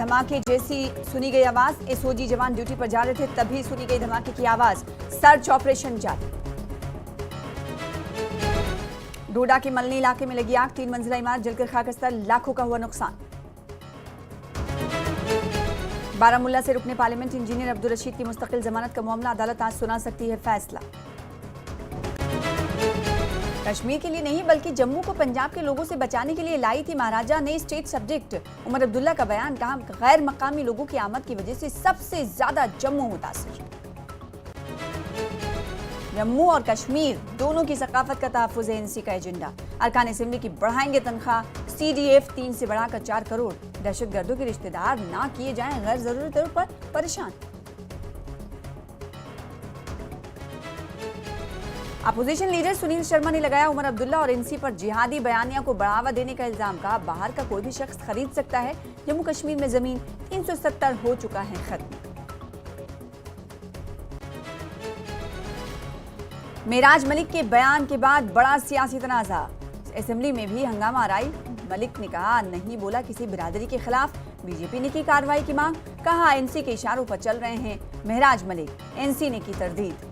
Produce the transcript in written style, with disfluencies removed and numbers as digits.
धमाके जैसी सुनी गई आवाज। एसओजी जवान ड्यूटी पर जा रहे थे तभी सुनी गई धमाके की आवाज। सर्च ऑपरेशन जारी। डोडा के मलनी इलाके में लगी आग। 3 मंजिला इमारत जलकर खाकस्तर, लाखों का हुआ नुकसान। बारामुल्ला से रुकने पार्लियामेंट इंजीनियर अब्दुल रशीद की मुस्तकिल जमानत का मामला, अदालत आज सुना सकती है फैसला। कश्मीर के लिए नहीं बल्कि जम्मू को पंजाब के लोगों से बचाने के लिए लाई थी महाराजा ने स्टेट सब्जेक्ट। उमर अब्दुल्ला का बयान, कहा गैर मकामी लोगों की आमद की वजह से सबसे ज्यादा जम्मू मुतासिर। जम्मू और कश्मीर दोनों की सकाफत का तहफ्फुज़ है एनसी का एजेंडा। अरकान असेंबली की बढ़ाएंगे तनख्वाह। सीडीएफ 3 से बढ़ाकर 4 करोड़। दहशतगर्दों के रिश्तेदार ना किए जाएं गैर जरूरी तौर पर परेशान। अपोजिशन लीडर सुनील शर्मा ने लगाया उमर अब्दुल्ला और एनसी पर जिहादी बयानिया को बढ़ावा देने का इल्जाम। कहा बाहर का कोई भी शख्स खरीद सकता है। जम्मू कश्मीर में जमीन 370 हो चुका है खत्म। मेराज मलिक के बयान के बाद बड़ा सियासी तनाज़ा। असेंबली में भी हंगामा राई। मलिक ने कहा नहीं बोला किसी बिरादरी के खिलाफ। बीजेपी ने की कार्रवाई की मांग। कहा एनसी के इशारों पर चल रहे हैं। मेराज मलिक, एनसी ने की तरदीद।